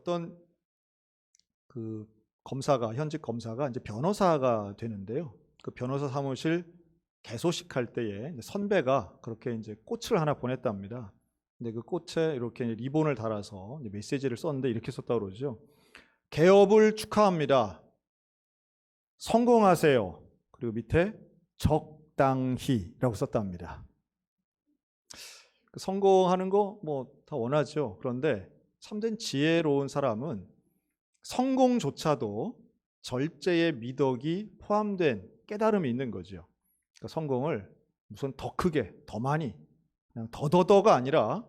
어떤 그 현직 검사가 이제 변호사가 되는데요. 그 변호사 사무실 개소식할 때에 선배가 그렇게 이제 꽃을 하나 보냈답니다. 근데 그 꽃에 이렇게 리본을 달아서 이제 메시지를 썼는데 이렇게 썼다고 그러죠. 개업을 축하합니다. 성공하세요. 그리고 밑에 적당히라고 썼답니다. 성공하는 거 뭐 다 원하죠. 그런데 참된 지혜로운 사람은 성공조차도 절제의 미덕이 포함된 깨달음이 있는 거죠. 그러니까 성공을 무슨 더 크게, 더 많이, 그냥 더더더가 아니라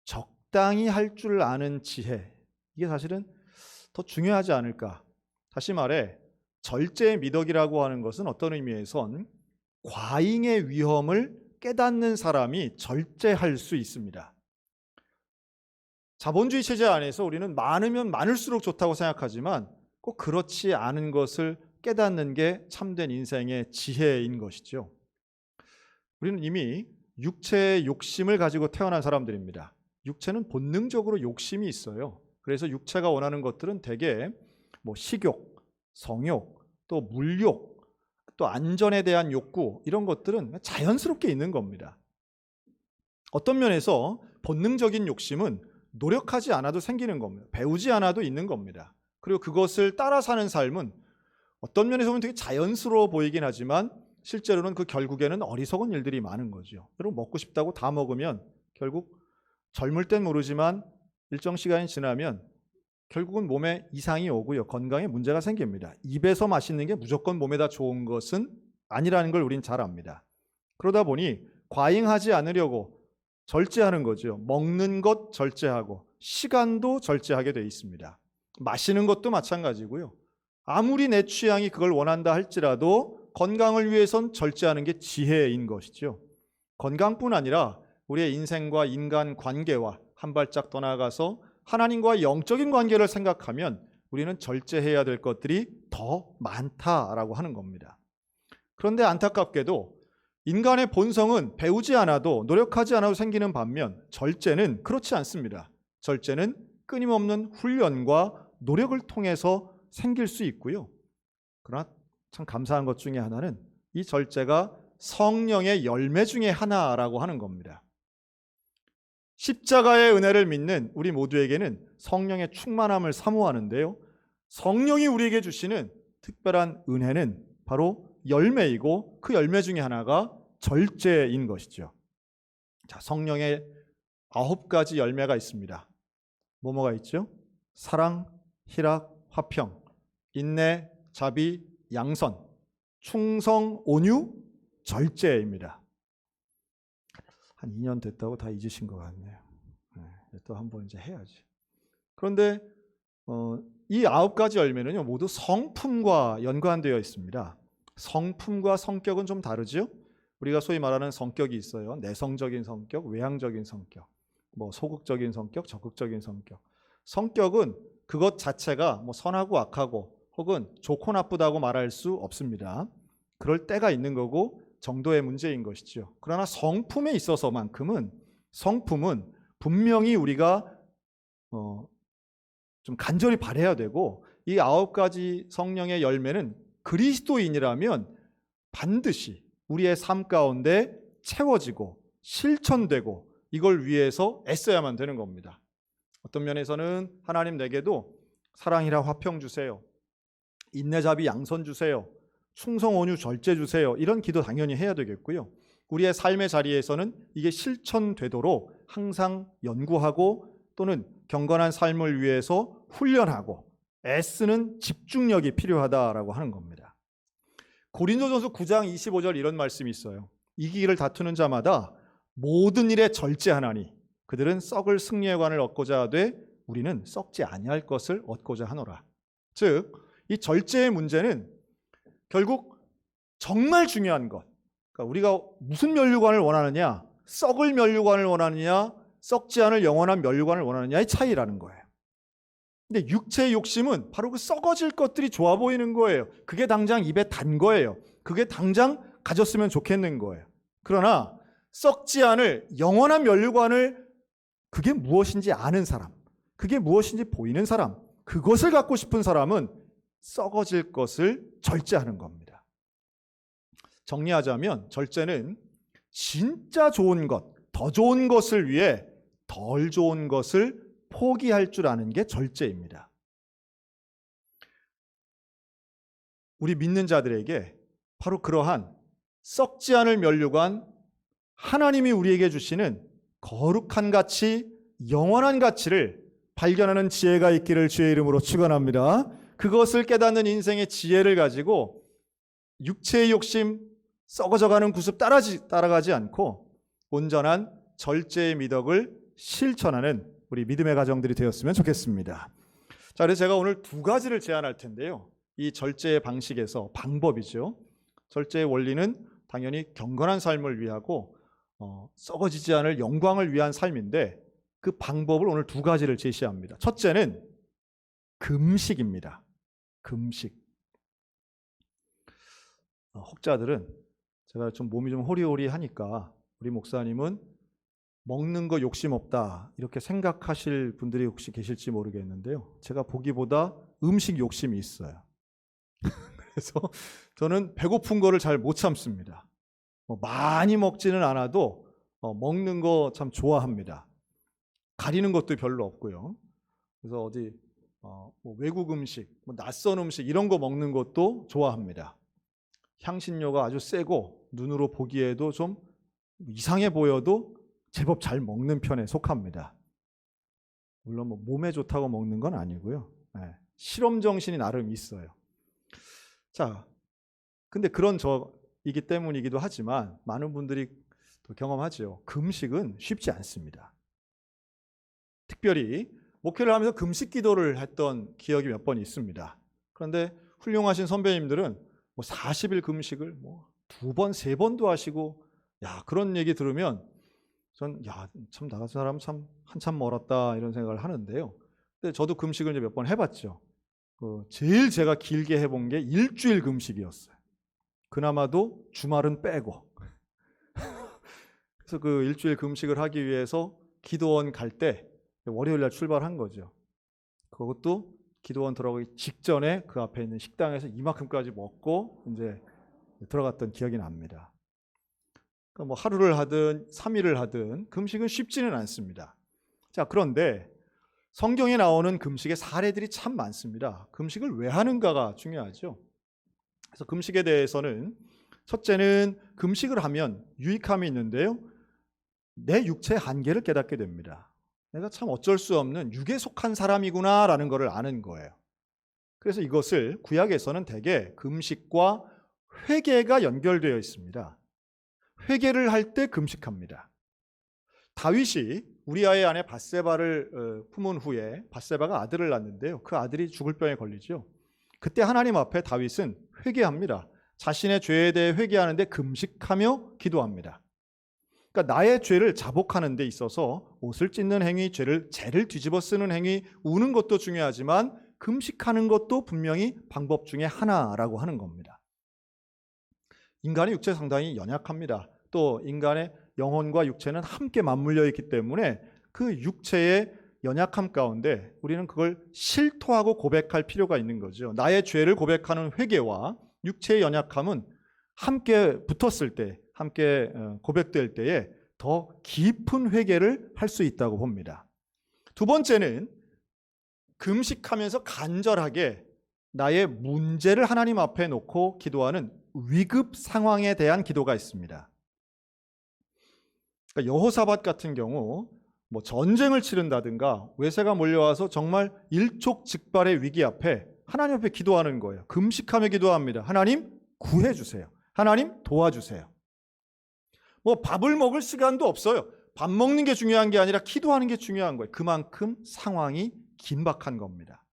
적당히 할 줄 아는 지혜, 이게 사실은 더 중요하지 않을까. 다시 말해 절제의 미덕이라고 하는 것은 어떤 의미에선 과잉의 위험을 깨닫는 사람이 절제할 수 있습니다. 자본주의 체제 안에서 우리는 많으면 많을수록 좋다고 생각하지만 꼭 그렇지 않은 것을 깨닫는 게 참된 인생의 지혜인 것이죠. 우리는 이미 육체의 욕심을 가지고 태어난 사람들입니다. 육체는 본능적으로 욕심이 있어요. 그래서 육체가 원하는 것들은 대개 뭐 식욕, 성욕, 또 물욕, 또 안전에 대한 욕구, 이런 것들은 자연스럽게 있는 겁니다. 어떤 면에서 본능적인 욕심은 노력하지 않아도 생기는 겁니다. 배우지 않아도 있는 겁니다. 그리고 그것을 따라 사는 삶은 어떤 면에서 보면 되게 자연스러워 보이긴 하지만 실제로는 그 결국에는 어리석은 일들이 많은 거죠. 여러분, 먹고 싶다고 다 먹으면 결국 젊을 땐 모르지만 일정 시간이 지나면 결국은 몸에 이상이 오고요. 건강에 문제가 생깁니다. 입에서 맛있는 게 무조건 몸에다 좋은 것은 아니라는 걸 우린 잘 압니다. 그러다 보니 과잉하지 않으려고 절제하는 거죠. 먹는 것 절제하고 시간도 절제하게 돼 있습니다. 마시는 것도 마찬가지고요. 아무리 내 취향이 그걸 원한다 할지라도 건강을 위해선 절제하는 게 지혜인 것이죠. 건강뿐 아니라 우리의 인생과 인간 관계와 한 발짝 더 나아가서 하나님과 영적인 관계를 생각하면 우리는 절제해야 될 것들이 더 많다라고 하는 겁니다. 그런데 안타깝게도 인간의 본성은 배우지 않아도, 노력하지 않아도 생기는 반면 절제는 그렇지 않습니다. 절제는 끊임없는 훈련과 노력을 통해서 생길 수 있고요. 그러나 참 감사한 것 중에 하나는 이 절제가 성령의 열매 중에 하나라고 하는 겁니다. 십자가의 은혜를 믿는 우리 모두에게는 성령의 충만함을 사모하는데요. 성령이 우리에게 주시는 특별한 은혜는 바로 열매이고 그 열매 중에 하나가 절제인 것이죠. 자, 성령의 9가지 열매가 있습니다. 뭐가 있죠? 사랑, 희락, 화평, 인내, 자비, 양선, 충성, 온유, 절제입니다. 한 2년 됐다고 다 잊으신 것 같네요. 또 한번 이제 해야지. 그런데 이 9가지 열매는요, 모두 성품과 연관되어 있습니다. 성품과 성격은 좀 다르죠? 우리가 소위 말하는 성격이 있어요. 내성적인 성격, 외향적인 성격, 뭐 소극적인 성격, 적극적인 성격. 성격은 그것 자체가 뭐 선하고 악하고 혹은 좋고 나쁘다고 말할 수 없습니다. 그럴 때가 있는 거고 정도의 문제인 것이죠. 그러나 성품에 있어서만큼은 성품은 분명히 우리가 좀 간절히 바라야 되고, 이 9가지 성령의 열매는 그리스도인이라면 반드시 우리의 삶 가운데 채워지고 실천되고 이걸 위해서 애써야만 되는 겁니다. 어떤 면에서는 하나님 내게도 사랑이라 화평 주세요, 인내 자비 양선 주세요, 충성 온유 절제 주세요, 이런 기도 당연히 해야 되겠고요. 우리의 삶의 자리에서는 이게 실천되도록 항상 연구하고 또는 경건한 삶을 위해서 훈련하고 애쓰는 집중력이 필요하다라고 하는 겁니다. 고린도전서 9장 25절 이런 말씀이 있어요. 이기기를 다투는 자마다 모든 일에 절제하나니 그들은 썩을 승리의 관을 얻고자 하되 우리는 썩지 아니할 것을 얻고자 하노라. 즉, 이 절제의 문제는 결국 정말 중요한 것, 그러니까 우리가 무슨 면류관을 원하느냐, 썩을 면류관을 원하느냐, 썩지 않을 영원한 면류관을 원하느냐의 차이라는 거예요. 근데 육체의 욕심은 바로 그 썩어질 것들이 좋아 보이는 거예요. 그게 당장 입에 단 거예요. 그게 당장 가졌으면 좋겠는 거예요. 그러나 썩지 않을 영원한 면류관을, 그게 무엇인지 아는 사람, 그게 무엇인지 보이는 사람, 그것을 갖고 싶은 사람은 썩어질 것을 절제하는 겁니다. 정리하자면 절제는 진짜 좋은 것, 더 좋은 것을 위해 덜 좋은 것을 포기할 줄 아는 게 절제입니다. 우리 믿는 자들에게 바로 그러한 썩지 않을 면류관, 하나님이 우리에게 주시는 거룩한 가치, 영원한 가치를 발견하는 지혜가 있기를 주의 이름으로 축원합니다. 그것을 깨닫는 인생의 지혜를 가지고 육체의 욕심, 썩어져가는 구습 따라가지 않고 온전한 절제의 미덕을 실천하는 우리 믿음의 가정들이 되었으면 좋겠습니다. 자, 그래서 제가 오늘 두 가지를 제안할 텐데요. 이 절제의 방식에서 방법이죠. 절제의 원리는 당연히 경건한 삶을 위하고 썩어지지 않을 영광을 위한 삶인데 그 방법을 오늘 두 가지를 제시합니다. 첫째는 금식입니다. 금식. 혹자들은 제가 좀 몸이 좀 호리호리하니까 우리 목사님은 먹는 거 욕심 없다 이렇게 생각하실 분들이 혹시 계실지 모르겠는데요. 제가 보기보다 음식 욕심이 있어요. 그래서 저는 배고픈 거를 잘 못 참습니다. 많이 먹지는 않아도 먹는 거 참 좋아합니다. 가리는 것도 별로 없고요. 그래서 어디 외국 음식, 낯선 음식 이런 거 먹는 것도 좋아합니다. 향신료가 아주 세고 눈으로 보기에도 좀 이상해 보여도 제법 잘 먹는 편에 속합니다. 물론 몸에 좋다고 먹는 건 아니고요. 실험 정신이 나름 있어요. 자, 근데 그런 저이기 때문이기도 하지만 많은 분들이 또 경험하죠. 금식은 쉽지 않습니다. 특별히 목회를 하면서 금식 기도를 했던 기억이 몇 번 있습니다. 그런데 훌륭하신 선배님들은 40일 금식을 2번, 3번도 하시고, 그런 얘기 들으면 전 참 나 같은 사람 참 한참 멀었다 이런 생각을 하는데요. 근데 저도 금식을 이제 몇 번 해봤죠. 제일 제가 길게 해본 게 일주일 금식이었어요. 그나마도 주말은 빼고. 그래서 그 일주일 금식을 하기 위해서 기도원 갈 때 월요일 날 출발한 거죠. 그것도 기도원 들어가기 직전에 그 앞에 있는 식당에서 이만큼까지 먹고 이제 들어갔던 기억이 납니다. 그러니까 하루를 하든 3일을 하든 금식은 쉽지는 않습니다. 자, 그런데 성경에 나오는 금식의 사례들이 참 많습니다. 금식을 왜 하는가가 중요하죠. 그래서 금식에 대해서는 첫째는 금식을 하면 유익함이 있는데요. 내 육체의 한계를 깨닫게 됩니다. 내가 참 어쩔 수 없는 육에 속한 사람이구나라는 것을 아는 거예요. 그래서 이것을 구약에서는 대개 금식과 회개가 연결되어 있습니다. 회개를 할 때 금식합니다. 다윗이 우리아의 아내 밧세바를 품은 후에 밧세바가 아들을 낳는데요. 그 아들이 죽을 병에 걸리죠. 그때 하나님 앞에 다윗은 회개합니다. 자신의 죄에 대해 회개하는데 금식하며 기도합니다. 그러니까 나의 죄를 자복하는 데 있어서 옷을 찢는 행위, 죄를 뒤집어 쓰는 행위, 우는 것도 중요하지만 금식하는 것도 분명히 방법 중에 하나라고 하는 겁니다. 인간의 육체 상당히 연약합니다. 또 인간의 영혼과 육체는 함께 맞물려 있기 때문에 그 육체의 연약함 가운데 우리는 그걸 실토하고 고백할 필요가 있는 거죠. 나의 죄를 고백하는 회개와 육체의 연약함은 함께 붙었을 때, 함께 고백될 때에 더 깊은 회개를 할 수 있다고 봅니다. 두 번째는 금식하면서 간절하게 나의 문제를 하나님 앞에 놓고 기도하는 위급 상황에 대한 기도가 있습니다. 그러니까 여호사밧 같은 경우 전쟁을 치른다든가 외세가 몰려와서 정말 일촉즉발의 위기 앞에 하나님 앞에 기도하는 거예요. 금식하며 기도합니다. 하나님 구해주세요. 하나님 도와주세요. 밥을 먹을 시간도 없어요. 밥 먹는 게 중요한 게 아니라 기도하는 게 중요한 거예요. 그만큼 상황이 긴박한 겁니다.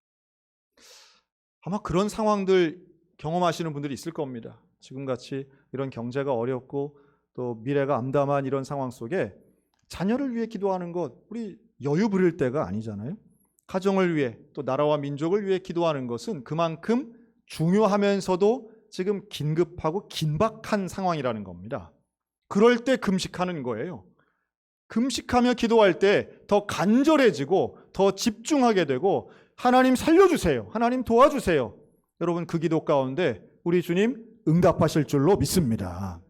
아마 그런 상황들 경험하시는 분들이 있을 겁니다. 지금같이 이런 경제가 어렵고 또 미래가 암담한 이런 상황 속에 자녀를 위해 기도하는 것, 우리 여유 부릴 때가 아니잖아요. 가정을 위해 또 나라와 민족을 위해 기도하는 것은 그만큼 중요하면서도 지금 긴급하고 긴박한 상황이라는 겁니다. 그럴 때 금식하는 거예요. 금식하며 기도할 때 더 간절해지고 더 집중하게 되고 하나님 살려주세요. 하나님 도와주세요. 여러분 그 기도 가운데 우리 주님 응답하실 줄로 믿습니다.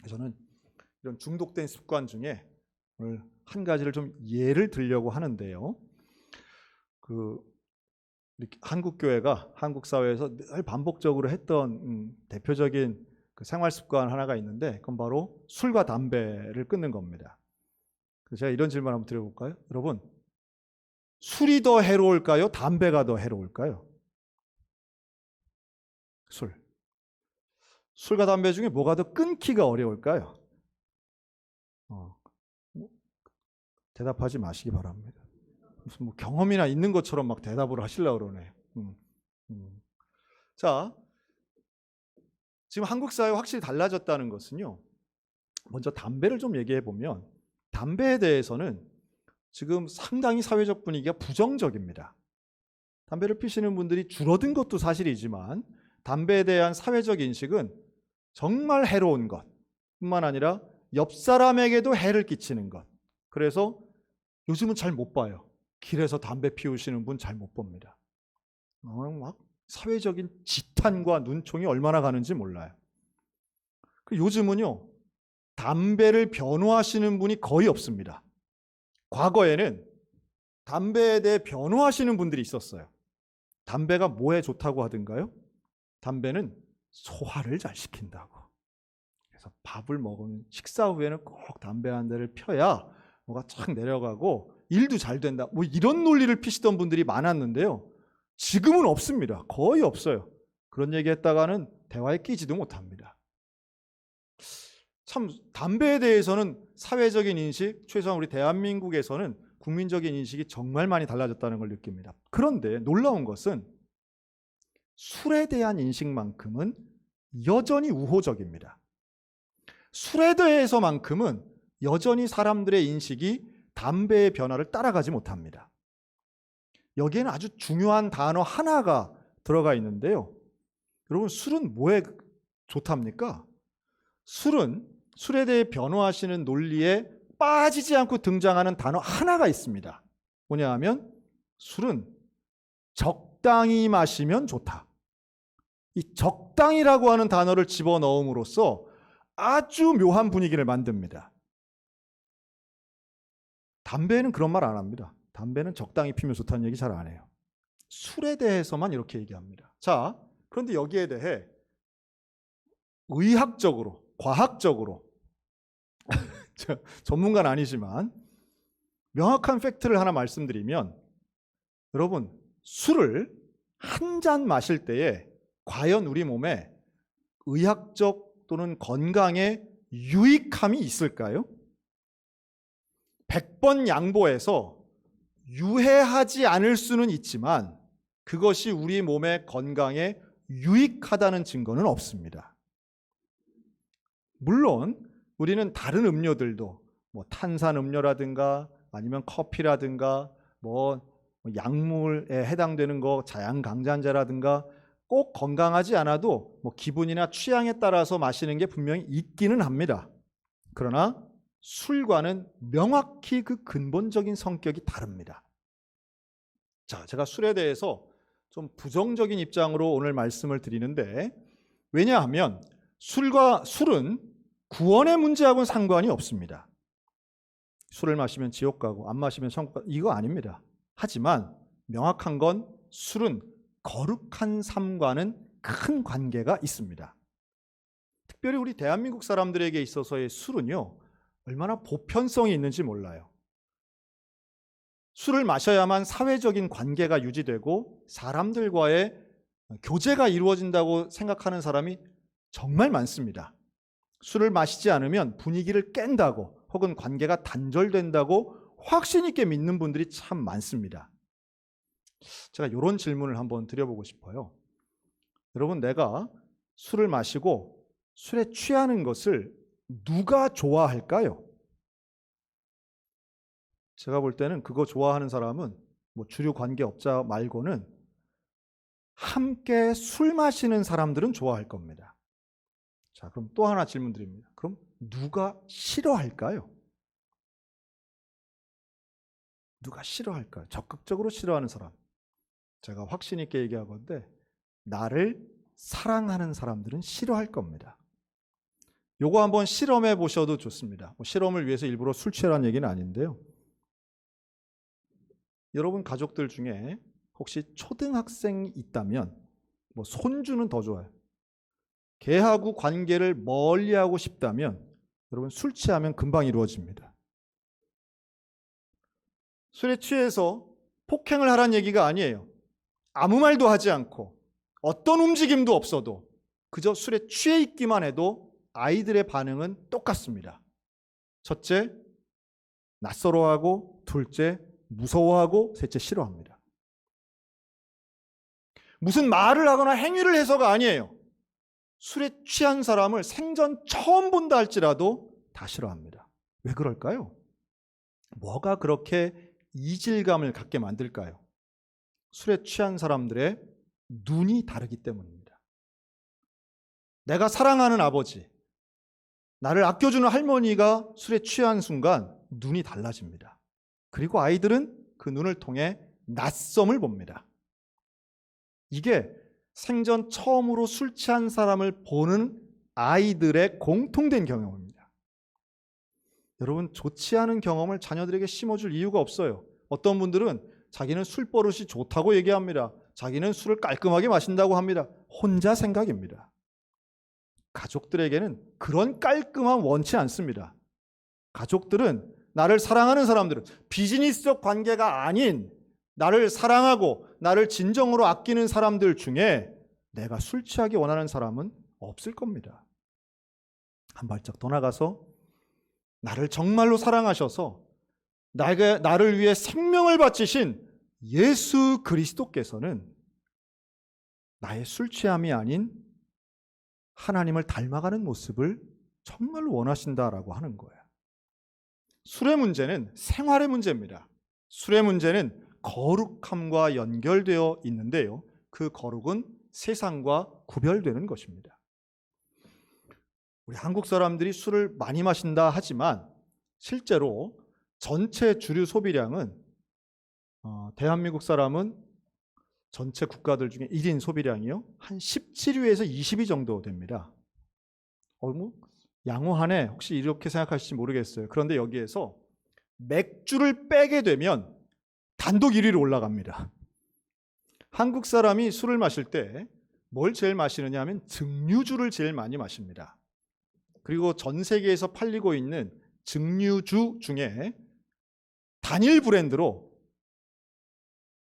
저는 이런 중독된 습관 중에 오늘 한 가지를 좀 예를 들려고 하는데요. 한국 교회가 한국 사회에서 늘 반복적으로 했던 대표적인 그 생활 습관 하나가 있는데 그건 바로 술과 담배를 끊는 겁니다. 그래서 제가 이런 질문 한번 드려볼까요? 여러분, 술이 더 해로울까요? 담배가 더 해로울까요? 술과 담배 중에 뭐가 더 끊기가 어려울까요? 대답하지 마시기 바랍니다. 무슨 뭐 경험이나 있는 것처럼 막 대답을 하시려고 그러네. 자, 지금 한국 사회 확실히 달라졌다는 것은요. 먼저 담배를 좀 얘기해 보면 담배에 대해서는 지금 상당히 사회적 분위기가 부정적입니다. 담배를 피시는 분들이 줄어든 것도 사실이지만 담배에 대한 사회적 인식은 정말 해로운 것 뿐만 아니라 옆 사람에게도 해를 끼치는 것. 그래서 요즘은 잘 못 봐요. 길에서 담배 피우시는 분 잘 못 봅니다. 막 사회적인 지탄과 눈총이 얼마나 가는지 몰라요. 요즘은요, 담배를 변호하시는 분이 거의 없습니다. 과거에는 담배에 대해 변호하시는 분들이 있었어요. 담배가 뭐에 좋다고 하던가요? 담배는 소화를 잘 시킨다고. 그래서 밥을 먹으면 식사 후에는 꼭 담배 한 대를 펴야 뭐가 착 내려가고 일도 잘 된다. 뭐 이런 논리를 피시던 분들이 많았는데요. 지금은 없습니다. 거의 없어요. 그런 얘기했다가는 대화에 끼지도 못합니다. 참 담배에 대해서는 사회적인 인식, 최소한 우리 대한민국에서는 국민적인 인식이 정말 많이 달라졌다는 걸 느낍니다. 그런데 놀라운 것은 술에 대한 인식만큼은 여전히 우호적입니다. 술에 대해서만큼은 여전히 사람들의 인식이 담배의 변화를 따라가지 못합니다. 여기에는 아주 중요한 단어 하나가 들어가 있는데요. 여러분, 술은 뭐에 좋답니까? 술에 대해 변호하시는 논리에 빠지지 않고 등장하는 단어 하나가 있습니다. 뭐냐 하면 술은 적당히 마시면 좋다. 이 적당이라고 하는 단어를 집어넣음으로써 아주 묘한 분위기를 만듭니다. 담배는 그런 말 안 합니다. 담배는 적당히 피면 좋다는 얘기 잘 안 해요. 술에 대해서만 이렇게 얘기합니다. 자, 그런데 여기에 대해 의학적으로, 과학적으로 전문가는 아니지만 명확한 팩트를 하나 말씀드리면 여러분, 술을 한 잔 마실 때에 과연 우리 몸에 의학적 또는 건강에 유익함이 있을까요? 100번 양보해서 유해하지 않을 수는 있지만 그것이 우리 몸의 건강에 유익하다는 증거는 없습니다. 물론 우리는 다른 음료들도 뭐 탄산음료라든가 아니면 커피라든가 뭐 약물에 해당되는 거 자양강장제라든가 꼭 건강하지 않아도 뭐 기분이나 취향에 따라서 마시는 게 분명히 있기는 합니다. 그러나 술과는 명확히 그 근본적인 성격이 다릅니다. 자, 제가 술에 대해서 좀 부정적인 입장으로 오늘 말씀을 드리는데 왜냐하면 술은 구원의 문제하고는 상관이 없습니다. 술을 마시면 지옥 가고 안 마시면 천국 가고 이거 아닙니다. 하지만 명확한 건 술은 거룩한 삶과는 큰 관계가 있습니다. 특별히 우리 대한민국 사람들에게 있어서의 술은요, 얼마나 보편성이 있는지 몰라요. 술을 마셔야만 사회적인 관계가 유지되고 사람들과의 교제가 이루어진다고 생각하는 사람이 정말 많습니다. 술을 마시지 않으면 분위기를 깬다고 혹은 관계가 단절된다고 확신 있게 믿는 분들이 참 많습니다. 제가 이런 질문을 한번 드려보고 싶어요. 여러분, 내가 술을 마시고 술에 취하는 것을 누가 좋아할까요? 제가 볼 때는 그거 좋아하는 사람은 뭐 주류 관계업자 말고는 함께 술 마시는 사람들은 좋아할 겁니다. 자, 그럼 또 하나 질문 드립니다. 그럼 누가 싫어할까요? 누가 싫어할까요? 적극적으로 싫어하는 사람. 제가 확신 있게 얘기하건대 나를 사랑하는 사람들은 싫어할 겁니다. 요거 한번 실험해 보셔도 좋습니다. 실험을 위해서 일부러 술 취하라는 얘기는 아닌데요. 여러분 가족들 중에 혹시 초등학생이 있다면 손주는 더 좋아요. 걔하고 관계를 멀리하고 싶다면 여러분 술 취하면 금방 이루어집니다. 술에 취해서 폭행을 하라는 얘기가 아니에요. 아무 말도 하지 않고 어떤 움직임도 없어도 그저 술에 취해 있기만 해도 아이들의 반응은 똑같습니다. 첫째, 낯설어하고, 둘째, 무서워하고, 셋째, 싫어합니다. 무슨 말을 하거나 행위를 해서가 아니에요. 술에 취한 사람을 생전 처음 본다 할지라도 다 싫어합니다. 왜 그럴까요? 뭐가 그렇게 이질감을 갖게 만들까요? 술에 취한 사람들의 눈이 다르기 때문입니다. 내가 사랑하는 아버지, 나를 아껴주는 할머니가 술에 취한 순간 눈이 달라집니다. 그리고 아이들은 그 눈을 통해 낯섦을 봅니다. 이게 생전 처음으로 술 취한 사람을 보는 아이들의 공통된 경험입니다. 여러분, 좋지 않은 경험을 자녀들에게 심어줄 이유가 없어요. 어떤 분들은 자기는 술버릇이 좋다고 얘기합니다. 자기는 술을 깔끔하게 마신다고 합니다. 혼자 생각입니다. 가족들에게는 그런 깔끔함 원치 않습니다. 가족들은 나를 사랑하는 사람들은 비즈니스적 관계가 아닌 나를 사랑하고 나를 진정으로 아끼는 사람들 중에 내가 술 취하기 원하는 사람은 없을 겁니다. 한 발짝 더 나가서 나를 정말로 사랑하셔서 나를 위해 생명을 바치신 예수 그리스도께서는 나의 술 취함이 아닌 하나님을 닮아가는 모습을 정말로 원하신다라고 하는 거예요. 술의 문제는 생활의 문제입니다. 술의 문제는 거룩함과 연결되어 있는데요. 그 거룩은 세상과 구별되는 것입니다. 우리 한국 사람들이 술을 많이 마신다 하지만 실제로 전체 주류 소비량은 대한민국 사람은 전체 국가들 중에 1인 소비량이요 한 17위에서 20위 정도 됩니다. 양호하네 혹시 이렇게 생각하실지 모르겠어요. 그런데 여기에서 맥주를 빼게 되면 단독 1위로 올라갑니다. 한국 사람이 술을 마실 때 뭘 제일 마시느냐 하면 증류주를 제일 많이 마십니다. 그리고 전 세계에서 팔리고 있는 증류주 중에 단일 브랜드로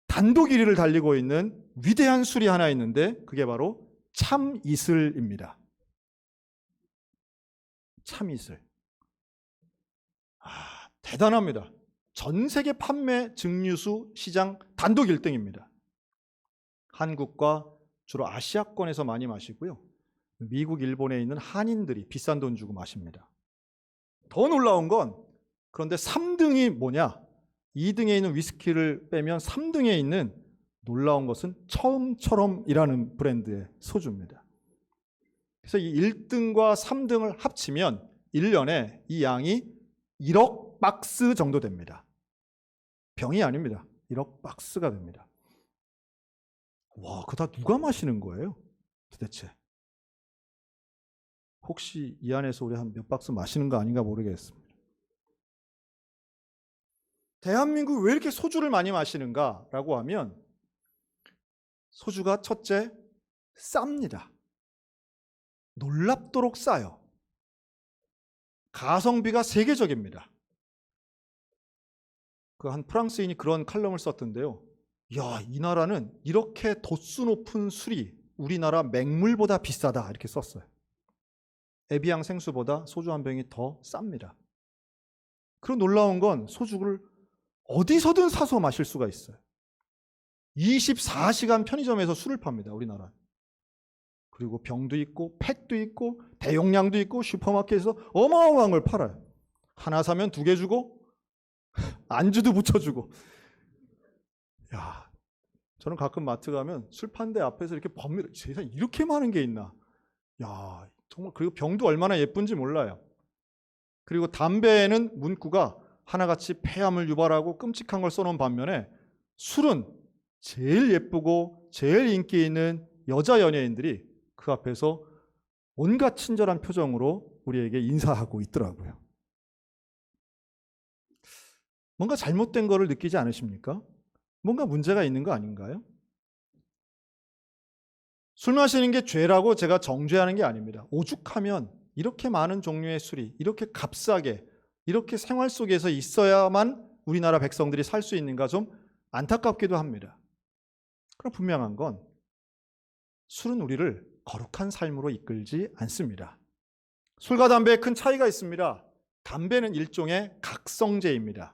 단독 1위를 달리고 있는 위대한 술이 하나 있는데 그게 바로 참이슬입니다. 참이슬. 대단합니다. 전 세계 판매 증류수 시장 단독 1등입니다. 한국과 주로 아시아권에서 많이 마시고요. 미국, 일본에 있는 한인들이 비싼 돈 주고 마십니다. 더 놀라운 건 그런데 3등이 뭐냐? 2등에 있는 위스키를 빼면 3등에 있는 놀라운 것은 처음처럼이라는 브랜드의 소주입니다. 그래서 이 1등과 3등을 합치면 1년에 이 양이 1억 박스 정도 됩니다. 병이 아닙니다. 1억 박스가 됩니다. 와, 그거 다 누가 마시는 거예요? 도대체. 혹시 이 안에서 우리 한 몇 박스 마시는 거 아닌가 모르겠습니다. 대한민국 왜 이렇게 소주를 많이 마시는가라고 하면 소주가 첫째 쌉니다. 놀랍도록 싸요. 가성비가 세계적입니다. 한 프랑스인이 그런 칼럼을 썼던데요. 야, 이 나라는 이렇게 도수 높은 술이 우리나라 맹물보다 비싸다 이렇게 썼어요. 에비앙 생수보다 소주 한 병이 더 쌉니다. 그런 놀라운 건 소주를 어디서든 사서 마실 수가 있어요. 24시간 편의점에서 술을 팝니다. 우리나라. 그리고 병도 있고 팩도 있고 대용량도 있고 슈퍼마켓에서 어마어마한 걸 팔아요. 하나 사면 2개 주고 안주도 붙여주고. 야, 저는 가끔 마트 가면 술 파는 데 앞에서 이렇게 봅니다. 세상에 이렇게 많은 게 있나. 야, 정말. 그리고 병도 얼마나 예쁜지 몰라요. 그리고 담배에는 문구가 하나같이 폐암을 유발하고 끔찍한 걸 써놓은 반면에 술은 제일 예쁘고 제일 인기 있는 여자 연예인들이 그 앞에서 온갖 친절한 표정으로 우리에게 인사하고 있더라고요. 뭔가 잘못된 거를 느끼지 않으십니까? 뭔가 문제가 있는 거 아닌가요? 술 마시는 게 죄라고 제가 정죄하는 게 아닙니다. 오죽하면 이렇게 많은 종류의 술이 이렇게 값싸게 이렇게 생활 속에서 있어야만 우리나라 백성들이 살 수 있는가 좀 안타깝기도 합니다. 그러나 분명한 건 술은 우리를 거룩한 삶으로 이끌지 않습니다. 술과 담배에 큰 차이가 있습니다. 담배는 일종의 각성제입니다.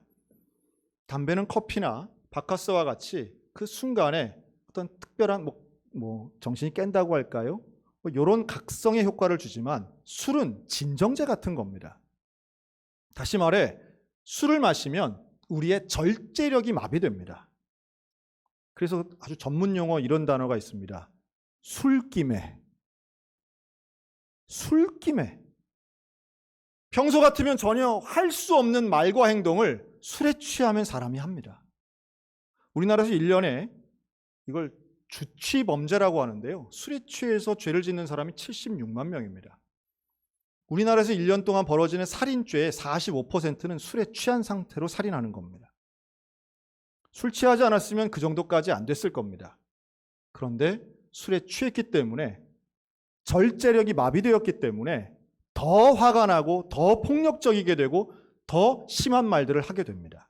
담배는 커피나 바카스와 같이 그 순간에 어떤 특별한 정신이 깬다고 할까요? 이런 각성의 효과를 주지만 술은 진정제 같은 겁니다. 다시 말해 술을 마시면 우리의 절제력이 마비됩니다. 그래서 아주 전문 용어 이런 단어가 있습니다. 술기매. 술기매. 평소 같으면 전혀 할 수 없는 말과 행동을 술에 취하면 사람이 합니다. 우리나라에서 1년에 이걸 주취범죄라고 하는데요. 술에 취해서 죄를 짓는 사람이 76만 명입니다. 우리나라에서 1년 동안 벌어지는 살인죄의 45%는 술에 취한 상태로 살인하는 겁니다. 술 취하지 않았으면 그 정도까지 안 됐을 겁니다. 그런데 술에 취했기 때문에 절제력이 마비되었기 때문에 더 화가 나고 더 폭력적이게 되고 더 심한 말들을 하게 됩니다.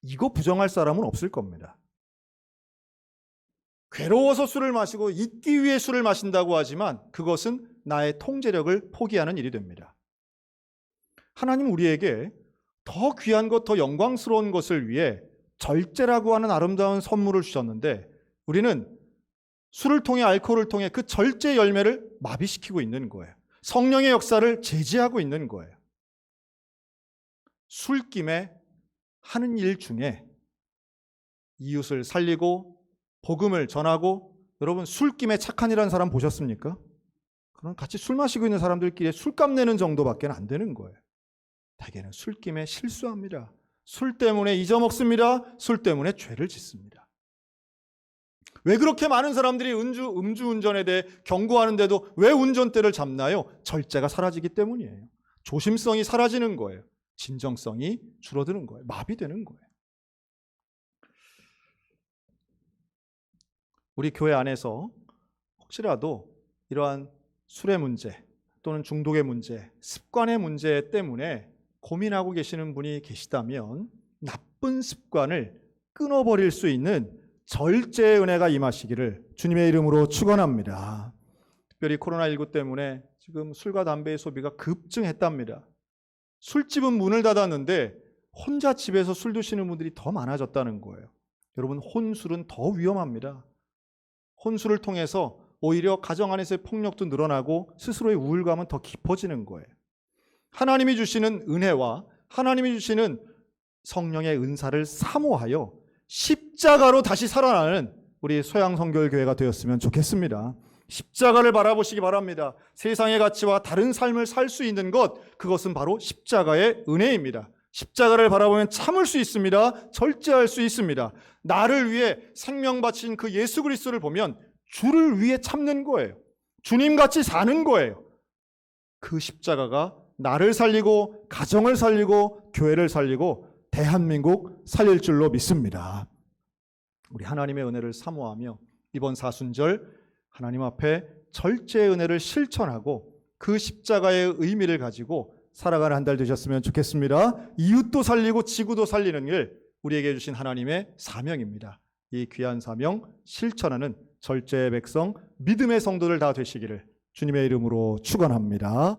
이거 부정할 사람은 없을 겁니다. 괴로워서 술을 마시고 잊기 위해 술을 마신다고 하지만 그것은 나의 통제력을 포기하는 일이 됩니다. 하나님은 우리에게 더 귀한 것, 더 영광스러운 것을 위해 절제라고 하는 아름다운 선물을 주셨는데 우리는 술을 통해 알코올을 통해 그 절제 열매를 마비시키고 있는 거예요. 성령의 역사를 제지하고 있는 거예요. 술김에 하는 일 중에 이웃을 살리고 복음을 전하고, 여러분 술김에 착한 일하는 사람 보셨습니까? 그럼 같이 술 마시고 있는 사람들끼리 술값 내는 정도밖에 안 되는 거예요. 대개는 술김에 실수합니다. 술 때문에 잊어먹습니다. 술 때문에 죄를 짓습니다. 왜 그렇게 많은 사람들이 음주운전에 대해 경고하는데도 왜 운전대를 잡나요? 절제가 사라지기 때문이에요. 조심성이 사라지는 거예요. 진정성이 줄어드는 거예요. 마비되는 거예요. 우리 교회 안에서 혹시라도 이러한 술의 문제 또는 중독의 문제, 습관의 문제 때문에 고민하고 계시는 분이 계시다면 나쁜 습관을 끊어버릴 수 있는 절제의 은혜가 임하시기를 주님의 이름으로 축원합니다. 특별히 코로나19 때문에 지금 술과 담배의 소비가 급증했답니다. 술집은 문을 닫았는데 혼자 집에서 술 드시는 분들이 더 많아졌다는 거예요. 여러분, 혼술은 더 위험합니다. 혼술을 통해서 오히려 가정 안에서의 폭력도 늘어나고 스스로의 우울감은 더 깊어지는 거예요. 하나님이 주시는 은혜와 하나님이 주시는 성령의 은사를 사모하여 십자가로 다시 살아나는 우리 소양성결교회가 되었으면 좋겠습니다. 십자가를 바라보시기 바랍니다. 세상의 가치와 다른 삶을 살 수 있는 것, 그것은 바로 십자가의 은혜입니다. 십자가를 바라보면 참을 수 있습니다. 절제할 수 있습니다. 나를 위해 생명 바친 그 예수 그리스도를 보면 주를 위해 참는 거예요. 주님같이 사는 거예요. 그 십자가가 나를 살리고 가정을 살리고 교회를 살리고 대한민국 살릴 줄로 믿습니다. 우리 하나님의 은혜를 사모하며 이번 사순절 하나님 앞에 절제의 은혜를 실천하고 그 십자가의 의미를 가지고 살아가는 한 달 되셨으면 좋겠습니다. 이웃도 살리고 지구도 살리는 일, 우리에게 주신 하나님의 사명입니다. 이 귀한 사명 실천하는 절제의 백성, 믿음의 성도들 다 되시기를 주님의 이름으로 축원합니다.